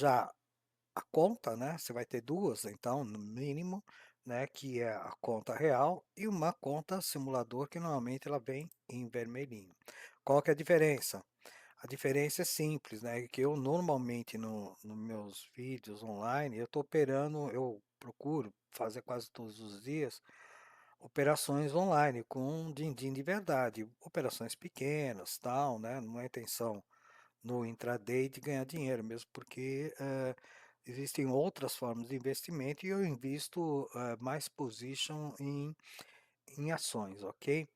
já a conta, né, você vai ter 2 então, no mínimo, né, que é a conta real e uma conta simulador que normalmente ela vem em vermelhinho. Qual que é a diferença? A diferença é simples, né, que eu normalmente no meus vídeos online, eu estou operando, eu procuro fazer quase todos os dias, operações online com din-din de verdade, operações pequenas, tal, né, não é intenção no intraday de ganhar dinheiro, mesmo porque existem outras formas de investimento e eu invisto mais position em ações, ok?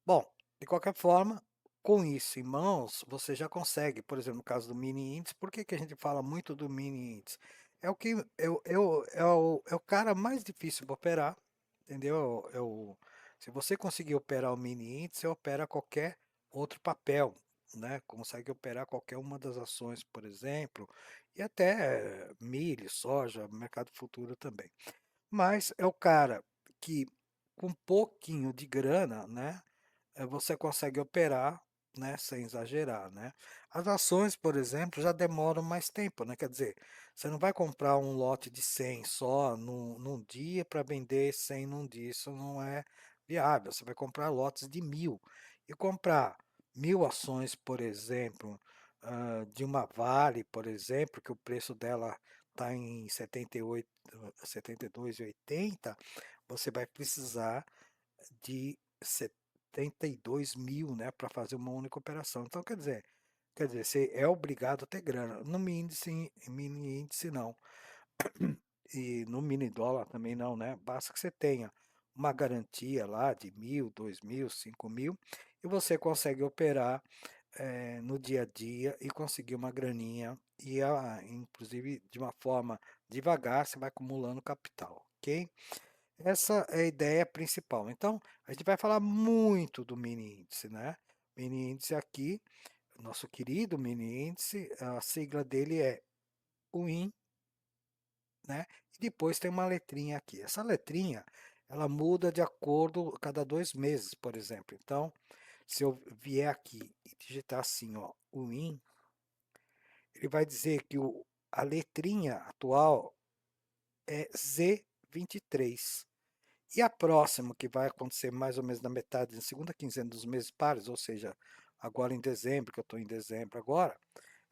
Bom, de qualquer forma, com isso em mãos, você já consegue, por exemplo, no caso do mini índice, por que que a gente fala muito do mini índice? É o que é o cara mais difícil de operar, entendeu? Se você conseguir operar o mini índice, você opera qualquer outro papel, né? Consegue operar qualquer uma das ações, por exemplo, e até milho, soja, mercado futuro também. Mas é o cara que com um pouquinho de grana, né? Você consegue operar, né, sem exagerar, né. As ações, por exemplo, já demoram mais tempo, né, quer dizer, você não vai comprar um lote de 100 só num dia para vender 100 num dia, isso não é viável, você vai comprar lotes de 1000. E comprar 1000 ações, por exemplo, de uma Vale, por exemplo, que o preço dela está em 78, 72,80, você vai precisar de 72.000, né, para fazer uma única operação. Então, quer dizer, você é obrigado a ter grana. No mini índice não. E no mini dólar também não, né? Basta que você tenha uma garantia lá de 1.000, 2.000, 5.000 e você consegue operar no dia a dia e conseguir uma graninha e inclusive de uma forma devagar você vai acumulando capital, ok? Essa é a ideia principal. Então, a gente vai falar muito do mini índice, né? Mini índice aqui, nosso querido mini índice, a sigla dele é WIN, né? E depois tem uma letrinha aqui. Essa letrinha, ela muda de acordo a cada 2 meses, por exemplo. Então, se eu vier aqui e digitar assim, ó, WIN, ele vai dizer que a letrinha atual é Z23. E a próxima, que vai acontecer mais ou menos na metade, na segunda quinzena dos meses pares, ou seja, agora em dezembro, que eu estou em dezembro agora,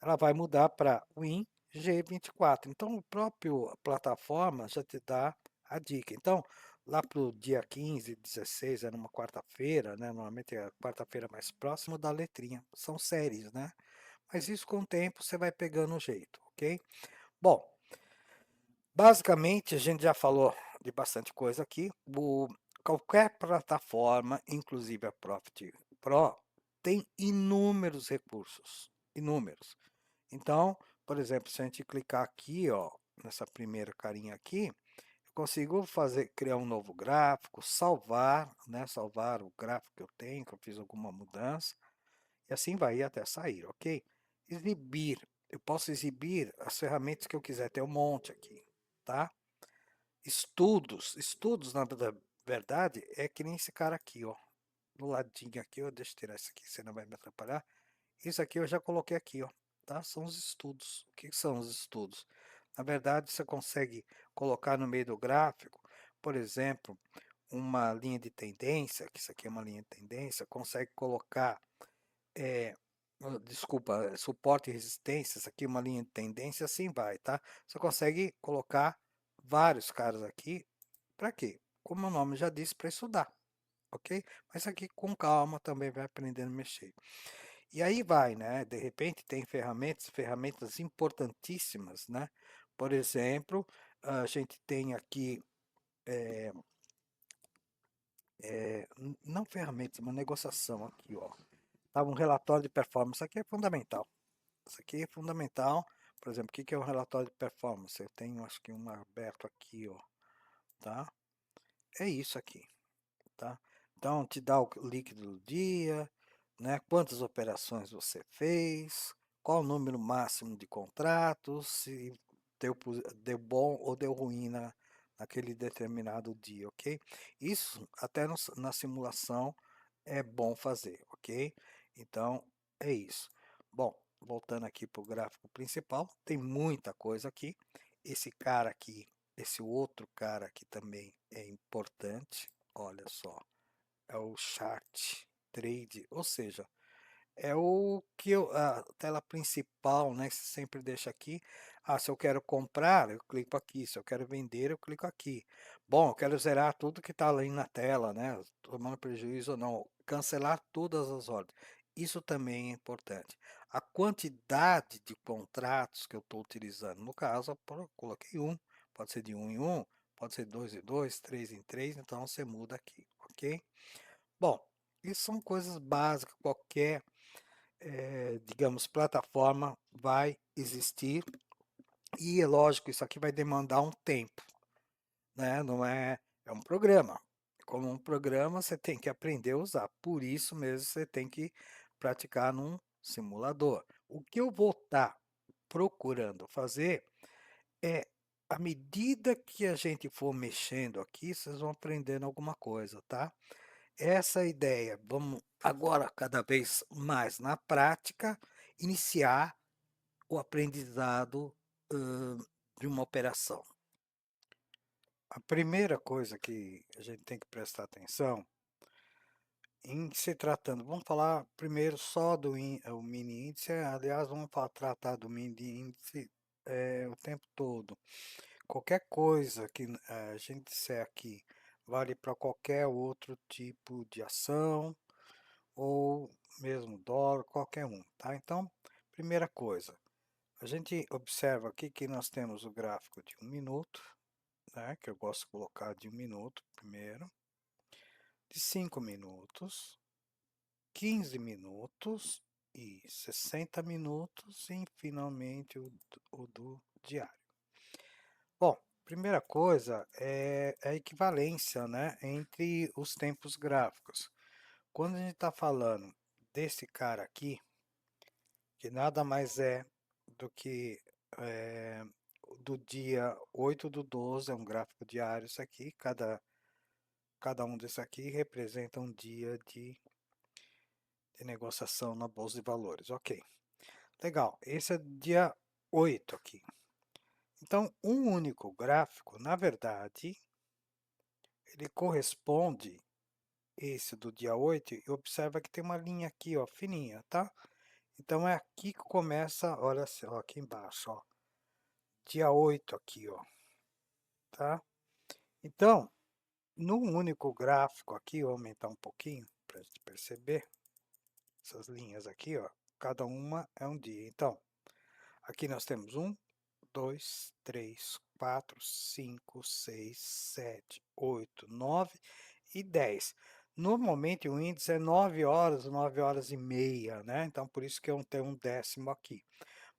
ela vai mudar para Win G24. Então, o próprio plataforma já te dá a dica. Então, lá para o dia 15, 16, é numa quarta-feira, né? Normalmente é a quarta-feira mais próximo da letrinha. São séries, né? Mas isso com o tempo você vai pegando o jeito, ok? Bom, basicamente, a gente já falou de bastante coisa aqui. Qualquer plataforma, inclusive a Profit Pro, tem inúmeros recursos, inúmeros. Então, por exemplo, se a gente clicar aqui, ó, nessa primeira carinha aqui, eu consigo criar um novo gráfico, salvar, né, salvar o gráfico que eu tenho, que eu fiz alguma mudança, e assim vai até sair, ok? Exibir, eu posso exibir as ferramentas que eu quiser, tem um monte aqui, tá? Estudos na verdade é que nem esse cara aqui, ó, do ladinho aqui, ó, deixa eu tirar isso aqui, senão vai me atrapalhar. Isso aqui eu já coloquei aqui, ó, tá? São os estudos. O que são os estudos? Na verdade, você consegue colocar no meio do gráfico, por exemplo, uma linha de tendência, que isso aqui é uma linha de tendência, consegue colocar, desculpa, suporte e resistência, isso aqui é uma linha de tendência, assim vai, tá? Você consegue colocar vários caras aqui, para quê? Como o nome já disse, para estudar, ok? Mas aqui com calma também vai aprendendo a mexer. E aí vai, né? De repente tem ferramentas importantíssimas, né? Por exemplo, a gente tem aqui, não ferramentas, uma negociação aqui, ó. Tá, um relatório de performance, isso aqui é fundamental. Isso aqui é fundamental. Por exemplo, o que é um relatório de performance? Eu tenho, acho que um aberto aqui, ó, tá? É isso aqui, tá? Então, te dá o líquido do dia, né? Quantas operações você fez, qual o número máximo de contratos, se deu bom ou deu ruim naquele determinado dia, ok? Isso até na simulação é bom fazer, ok? Então, é isso. Bom, voltando aqui para o gráfico principal, tem muita coisa aqui. Esse cara aqui, esse outro cara aqui também é importante. Olha só, é o chart trade, ou seja, é o que a tela principal, né, que você sempre deixa aqui. Ah, se eu quero comprar, eu clico aqui. Se eu quero vender, eu clico aqui. Bom, eu quero zerar tudo que está ali na tela, né, tomando prejuízo ou não. Cancelar todas as ordens. Isso também é importante. A quantidade de contratos que eu estou utilizando. No caso, eu coloquei um. Pode ser de um em um, pode ser de dois em dois, três em três. Então, você muda aqui, ok? Bom, isso são coisas básicas. Qualquer digamos, plataforma vai existir e é lógico, isso aqui vai demandar um tempo, né? Não é, é um programa. Como um programa, você tem que aprender a usar. Por isso mesmo, você tem que praticar num simulador. O que eu vou estar procurando fazer é, à medida que a gente for mexendo aqui, vocês vão aprendendo alguma coisa, tá? Essa ideia, vamos agora cada vez mais na prática, iniciar o aprendizado de uma operação. A primeira coisa que a gente tem que prestar atenção, em se tratando, vamos falar primeiro só do o mini índice, aliás, vamos tratar do mini índice o tempo todo. Qualquer coisa que a gente disser aqui vale para qualquer outro tipo de ação, ou mesmo dólar, qualquer um, tá? Então, primeira coisa, a gente observa aqui que nós temos o gráfico de 1 minuto, né? Que eu gosto de colocar de 1 minuto primeiro, de 5 minutos, 15 minutos e 60 minutos e finalmente o do diário. Bom, primeira coisa é a equivalência, né, entre os tempos gráficos. Quando a gente está falando desse cara aqui, que nada mais é do que do dia 8/12, é um gráfico diário isso aqui, cada um desses aqui representa um dia de negociação na Bolsa de Valores, ok. Legal, esse é dia 8 aqui. Então, um único gráfico, na verdade, ele corresponde, esse do dia 8, e observa que tem uma linha aqui, ó, fininha, tá? Então, é aqui que começa, olha só, aqui embaixo, ó, dia 8 aqui, ó, tá? Então, num único gráfico aqui, vou aumentar um pouquinho para a gente perceber, essas linhas aqui, ó, cada uma é um dia. Então, aqui nós temos 1, 2, 3, 4, 5, 6, 7, 8, 9 e 10. Normalmente o índice é 9 horas, 9 horas e meia, né? Então, por isso que eu tenho um décimo aqui.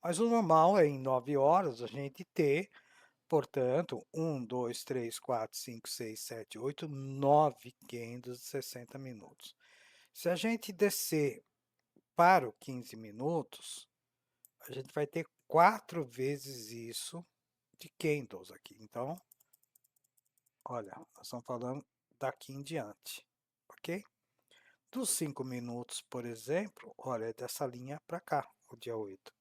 Mas o normal é em 9 horas a gente ter, portanto, 1, 2, 3, 4, 5, 6, 7, 8, 9 candles de 60 minutos. Se a gente descer para o 15 minutos, a gente vai ter 4 vezes isso de candles aqui. Então, olha, nós estamos falando daqui em diante, ok? Dos 5 minutos, por exemplo, olha, é dessa linha para cá, o dia 8.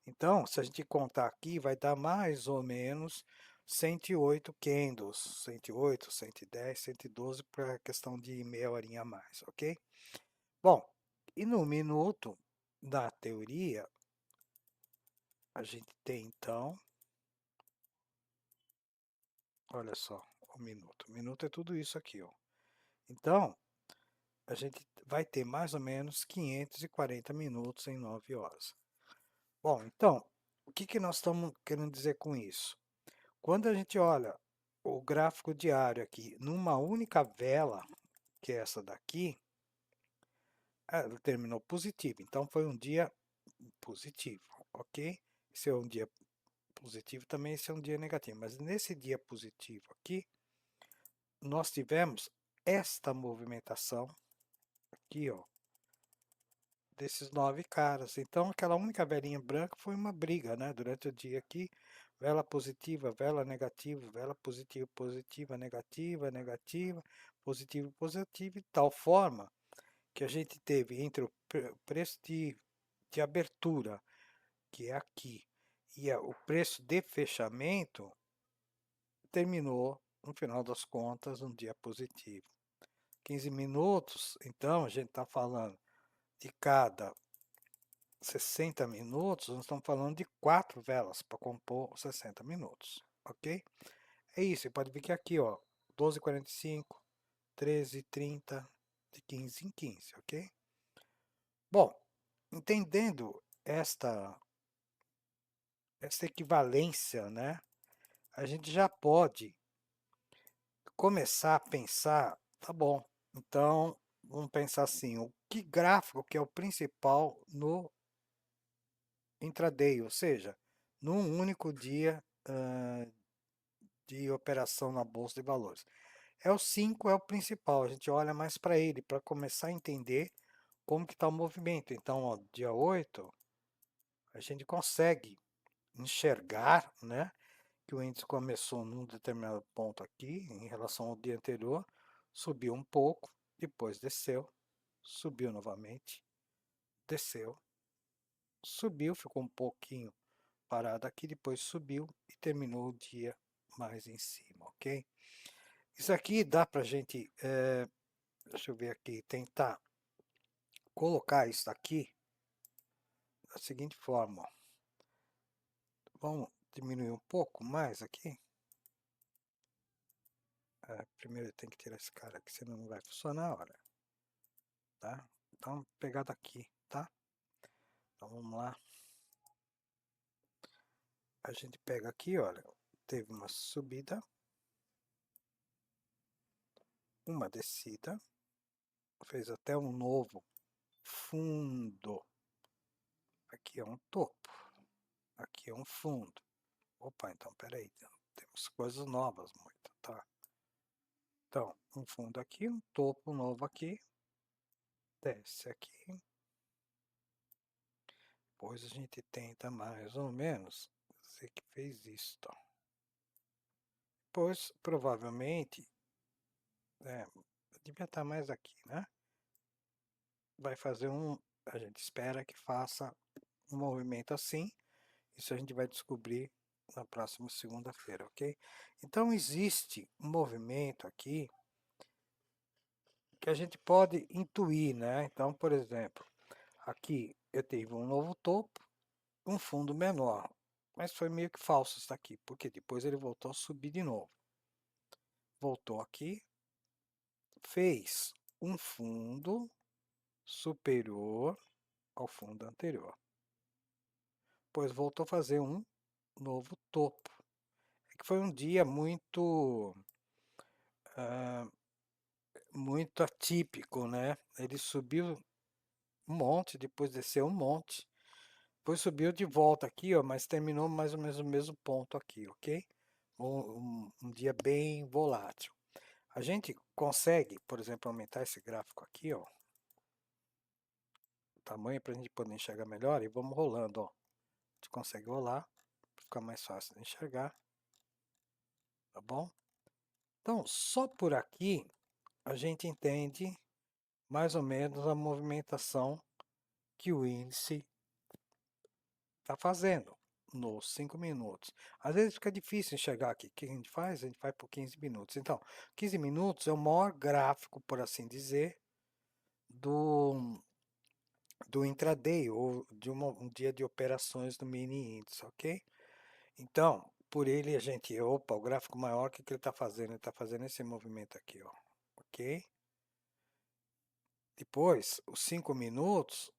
Então, se a gente contar aqui, vai dar mais ou menos 108 candles, 108, 110, 112 para a questão de meia horinha a mais, ok? Bom, e no minuto, da teoria, a gente tem então, olha só, o minuto. O minuto é tudo isso aqui, ó. Então, a gente vai ter mais ou menos 540 minutos em 9 horas. Bom, então, o que nós estamos querendo dizer com isso? Quando a gente olha o gráfico diário aqui numa única vela, que é essa daqui, ela terminou positivo. Então, foi um dia positivo, ok? Se é um dia positivo, também esse é um dia negativo. Mas nesse dia positivo aqui, nós tivemos esta movimentação aqui, ó, desses 9 caras. Então, aquela única velinha branca foi uma briga, né? Durante o dia aqui, vela positiva, vela negativa, vela positiva, positiva, negativa, negativa, positivo, positivo, de tal forma que a gente teve entre o preço de abertura que é aqui, e o preço de fechamento terminou, no final das contas, um dia positivo. 15 minutos, então a gente está falando de cada 60 minutos, nós estamos falando de 4 velas para compor 60 minutos, ok? É isso, você pode ver que aqui, ó, 12h45, 13h30, de 15 em 15, ok? Bom, entendendo esta equivalência, né, a gente já pode começar a pensar, tá bom, então vamos pensar assim, o que gráfico que é o principal no intraday, ou seja, num único dia de operação na Bolsa de Valores. É o 5, é o principal, a gente olha mais para ele, para começar a entender como que está o movimento. Então, ó, dia 8, a gente consegue enxergar, né, que o índice começou num determinado ponto aqui, em relação ao dia anterior, subiu um pouco, depois desceu, subiu novamente, desceu, subiu, ficou um pouquinho parado aqui, depois subiu e terminou o dia mais em cima, ok? Isso aqui dá para a gente, deixa eu ver aqui, tentar colocar isso aqui da seguinte forma, ó. Vamos diminuir um pouco mais aqui. Primeiro tem que tirar esse cara aqui, senão não vai funcionar, olha. Tá? Então, pegar daqui, tá? Então, vamos lá. A gente pega aqui, olha, teve uma subida, uma descida, fez até um novo fundo. Aqui é um topo, aqui é um fundo. Opa, então, peraí, temos coisas novas muito, tá? Então, um fundo aqui, um topo novo aqui, desce aqui. Depois a gente tenta mais ou menos dizer que fez isto. Depois, provavelmente, devia estar mais aqui, né? Vai fazer a gente espera que faça um movimento assim. Isso a gente vai descobrir na próxima segunda-feira, ok? Então, existe um movimento aqui que a gente pode intuir, né? Então, por exemplo, aqui eu tive um novo topo, um fundo menor, mas foi meio que falso isso aqui, porque depois ele voltou a subir de novo. Voltou aqui, fez um fundo superior ao fundo anterior. Depois voltou a fazer um novo topo. É que foi um dia muito atípico, né? Ele subiu um monte, depois desceu um monte, depois subiu de volta aqui, ó, mas terminou mais ou menos no mesmo ponto aqui, ok? Um dia bem volátil. A gente consegue, por exemplo, aumentar esse gráfico aqui, ó, o tamanho para a gente poder enxergar melhor e vamos rolando, ó. A gente consegue rolar, para ficar mais fácil de enxergar, tá bom? Então, só por aqui a gente entende mais ou menos a movimentação que o índice está fazendo nos 5 minutos. Às vezes fica difícil enxergar aqui. O que a gente faz? A gente vai por 15 minutos. Então, 15 minutos é o maior gráfico, por assim dizer, do intraday, ou de um dia de operações do mini índice, ok? Então, por ele a gente, opa, o gráfico maior, o que ele está fazendo? Ele está fazendo esse movimento aqui, ó, ok? Depois, os 5 minutos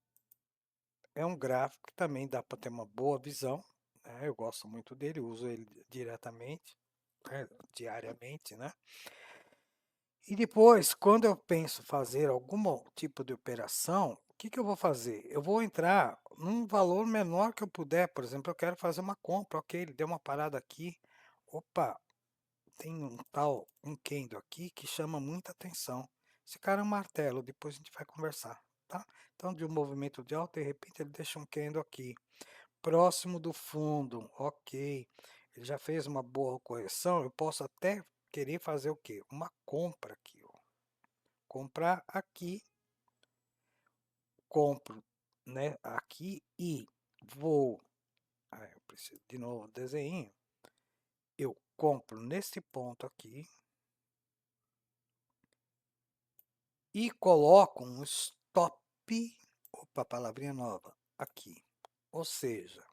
é um gráfico que também dá para ter uma boa visão, né? Eu gosto muito dele, uso ele diretamente, diariamente, né? E depois, quando eu penso fazer algum tipo de operação, o que eu vou fazer? Eu vou entrar num valor menor que eu puder. Por exemplo, eu quero fazer uma compra, ok, ele deu uma parada aqui. Opa, tem um candle aqui que chama muita atenção. Esse cara é um martelo, depois a gente vai conversar, tá? Então, de um movimento de alta, de repente ele deixa um candle aqui, próximo do fundo, ok. Ele já fez uma boa correção, eu posso até querer fazer o quê? Uma compra aqui, ó. Comprar aqui, compro, né, aqui e vou Aí eu preciso de novo desenho. Eu compro nesse ponto aqui e coloco um stop, opa, palavrinha nova, aqui. Ou seja,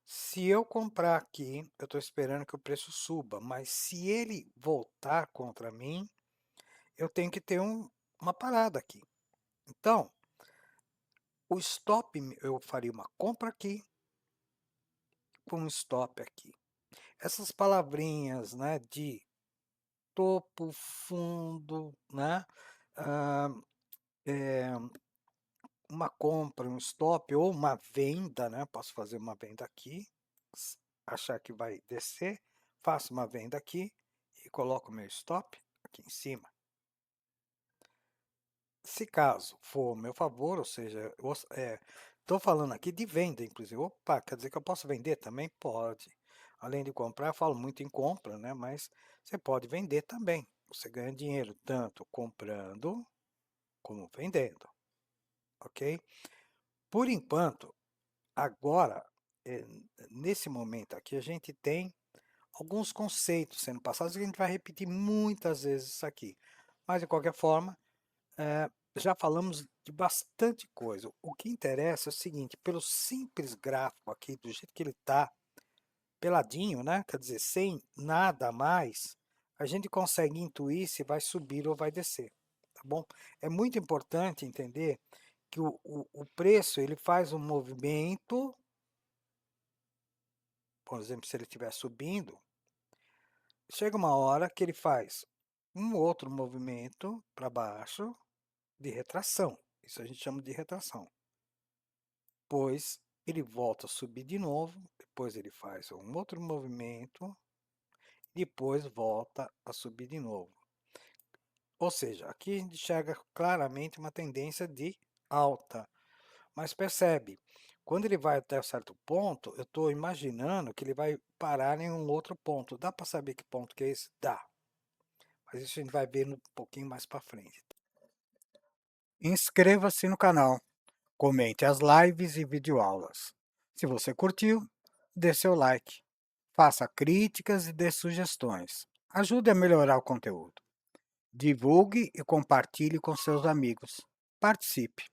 se eu comprar aqui, eu estou esperando que o preço suba, mas se ele voltar contra mim, eu tenho que ter uma parada aqui. Então, o stop, eu faria uma compra aqui, com um stop aqui. Essas palavrinhas, né, de topo, fundo, né, ah, uma compra, um stop ou uma venda, né, posso fazer uma venda aqui, achar que vai descer, faço uma venda aqui e coloco meu stop aqui em cima. Se caso for ao meu favor, ou seja, estou falando aqui de venda, inclusive. Opa, quer dizer que eu posso vender também? Pode. Além de comprar, eu falo muito em compra, né? Mas você pode vender também. Você ganha dinheiro tanto comprando como vendendo, ok? Por enquanto, agora, nesse momento aqui, a gente tem alguns conceitos sendo passados que a gente vai repetir muitas vezes isso aqui. Mas, de qualquer forma, já falamos de bastante coisa. O que interessa é o seguinte, pelo simples gráfico aqui, do jeito que ele está, peladinho, né? Quer dizer, sem nada a mais, a gente consegue intuir se vai subir ou vai descer, tá bom? É muito importante entender que o preço, ele faz um movimento, por exemplo, se ele estiver subindo, chega uma hora que ele faz um outro movimento para baixo de retração. Isso a gente chama de retração. Depois ele volta a subir de novo, depois ele faz um outro movimento, depois volta a subir de novo. Ou seja, aqui a gente enxerga claramente uma tendência de alta. Mas percebe, quando ele vai até um certo ponto, eu estou imaginando que ele vai parar em um outro ponto. Dá para saber que ponto que é esse? Dá. Mas isso a gente vai ver um pouquinho mais para frente. Inscreva-se no canal, comente as lives e videoaulas. Se você curtiu, dê seu like. Faça críticas e dê sugestões. Ajude a melhorar o conteúdo. Divulgue e compartilhe com seus amigos. Participe!